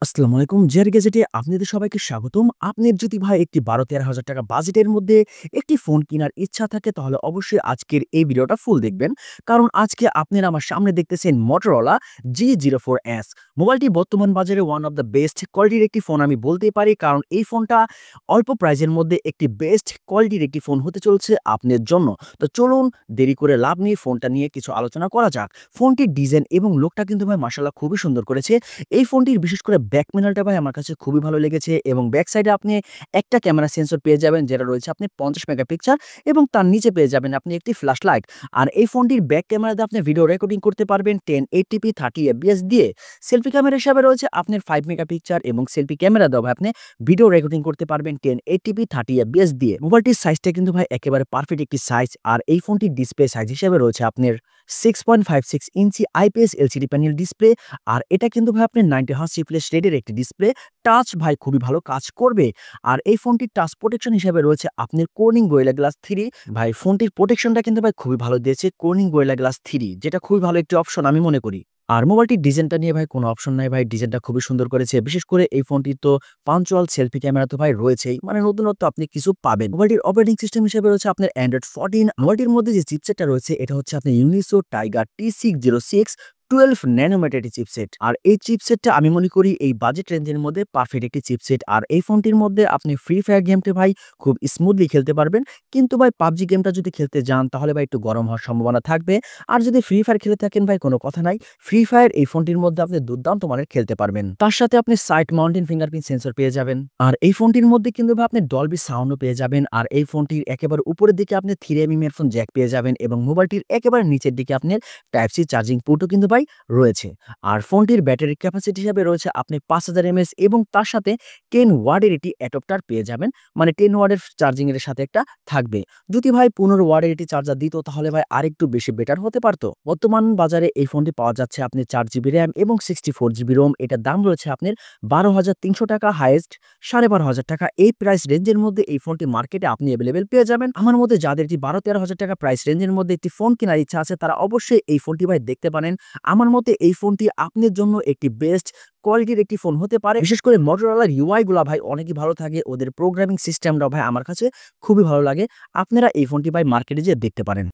আসসালামু আলাইকুম। জের গেজেটে আপনাদের সবাইকে স্বাগতম। আপনার যদি ভাই একটি ১২-১৩ হাজার টাকা বাজেটের মধ্যে একটি ফোন কেনার ইচ্ছা থাকে তাহলে অবশ্যই আজকের এই ভিডিওটা ফুল দেখবেন। কারণ আজকে আপনারা আমার সামনে দেখতেছেন Motorola G04s। মোবাইলটি বর্তমান বাজারে ওয়ান অফ দ্য বেস্ট কোয়ালিটির একটি ফোন আমি বলতেই পারি। কারণ এই ফোনটা অল্প প্রাইজের মধ্যে একটি বেস্ট কোয়ালিটির একটি ফোন হতে চলছে আপনার জন্য। তো চলুন দেরি করে লাভ নেই, ফোনটা নিয়ে কিছু আলোচনা করা যাক। ফোনটির ডিজাইন এবং লুকটা কিন্তু ভাই মাশাআল্লাহ খুবই সুন্দর করেছে। এই ফোনটির বিশেষ করে ব্যাক প্যানেলটা ভাই আমার কাছে খুবই ভালো লেগেছে এবং ব্যাক সাইডে আপনি একটা ক্যামেরা সেন্সর পেয়ে যাবেন যেটা রয়েছে আপনি 50 মেগাপিক্সেল এবং তার নিচে পেয়ে যাবেন আপনি একটি ফ্ল্যাশ লাইট। আর এই ফোনটির ব্যাক ক্যামেরাতে আপনি ভিডিও রেকর্ডিং করতে পারবেন 1080p 30 fps দিয়ে। সেলফি ক্যামেরা হিসাবে রয়েছে আপনার 5 মেগাপিক্সেল এবং সেলফি ক্যামেরা দেওয়া ভাই আপনি ভিডিও রেকর্ডিং করতে পারবেন 1080p 30 fps দিয়ে। মোবাইলটির সাইজটা কিন্তু ভাই একেবারে পারফেক্ট একটি সাইজ। আর এই ফোনটির ডিসপ্লে সাইজ হিসেবে রয়েছে আপনার 6.56 ইঞ্চি আইপিএস এলসিডি প্যানেল ডিসপ্লে। আর এটা কিন্তু ভাই আপনার 90 হার্জ রিফ্রেশ রেটের একটি ডিসপ্লে। টাচ ভাই খুবই ভালো কাজ করবে। আর এই ফোনটির টাচ প্রোটেকশন হিসেবে রয়েছে আপনার Corning Gorilla Glass 3। ভাই ফোনটির প্রোটেকশনটা কিন্তু ভাই খুবই ভালো দিয়েছে Corning Gorilla Glass 3, যেটা খুবই ভালো একটি অপশন আমি মনে করি। আর মোবাইলটির ডিজাইনটা নিয়ে ভাই কোনো অপশন নাই ভাই, ডিজাইনটা খুবই সুন্দর করেছে। বিশেষ করে এই ফোনটি তো পাঞ্চুয়াল সেলফি ক্যামেরা তো ভাই রয়েছেই, মানে নতুনত্ব আপনি কিছু পাবেন। মোবাইলটির অপারেটিং সিস্টেম হিসেবে রয়েছে আপনার Android 14। মোবাইলটির মধ্যে যে চিপসেটটা রয়েছে এটা হচ্ছে আপনার Unisoc Tiger T606 12 nanometre chipset. আর এই চিপসেটটা আমি মনে করি এই বাজেট রেঞ্জের মধ্যে পারফেক্ট একটি চিপসেট। আর এই ফোনটির মধ্যে আপনি ফ্রি ফায়ার গেমটা ভাই খুব স্মুথলি খেলতে পারবেন। কিন্তু ভাই পাবজি গেমটা যদি খেলতে যান তাহলে ভাই একটু গরম হওয়ার সম্ভাবনা থাকবে। আর যদি ফ্রি ফায়ার খেলে থাকেন ভাই কোনো কথা নাই, ফ্রি ফায়ার এই ফোনটির মধ্যে আপনি দুর্দান্ত মানের খেলতে পারবেন। তার সাথে আপনি সাইড মাউন্টেন ফিঙ্গারপ্রিন্ট সেন্সর পেয়ে যাবেন। আর এই ফোনটির মধ্যে কিন্তু ভাই আপনি ডলবি সাউন্ডও পেয়ে যাবেন। আর এই ফোনটির একেবারে উপরের দিকে আপনি 3mm ইয়ারফোন জ্যাক পেয়ে যাবেন এবং মোবাইলটির একেবারে নিচের দিকে আপনার টাইপ সি চার্জিং পোর্টও কিন্তু ভাই রয়েছে। আর ফোনটির ব্যাটারি ক্যাপাসিটি হিসাবে রয়েছে আপনি 5000 mAh এবং তার সাথে 10 ওয়াটের একটি অ্যাডাপ্টার পেয়ে যাবেন, মানে 10 ওয়াটের চার্জিং এর সাথে একটা থাকবে। যদি ভাই 15 ওয়াটের একটি চার্জার দিত তাহলে ভাই আরেকটু বেশি বেটার হতে পারতো। বর্তমান বাজারে এই ফোনটি পাওয়া যাচ্ছে আপনি 4GB RAM এবং 64GB ROM। এটার দাম রয়েছে আপনার 12,300 টাকা, হাইয়েস্ট 12,500 টাকা। এই প্রাইস রেঞ্জের মধ্যে এই ফোনটি মার্কেটে আপনি অ্যাভেলেবেল পেয়ে যাবেন। আমার মধ্যে যাদের 12-13 হাজার টাকা প্রাইস রেঞ্জের মধ্যে একটি ফোন কেনার ইচ্ছা আছে তারা অবশ্যই এই ফোনটি ভাই দেখতে পারেন। আমার মতে এই ফোনটি আপনার জন্য একটি বেস্ট কোয়ালিটির একটি ফোন হতে পারে। বিশেষ করে Motorolaর UI গুলা ভাই অনেকই ভালো থাকে, ওদের প্রোগ্রামিং সিস্টেমটা ভাই আমার কাছে খুবই ভালো লাগে। আপনারা এই ফোনটি ভাই মার্কেটে যেয়ে দেখতে পারেন।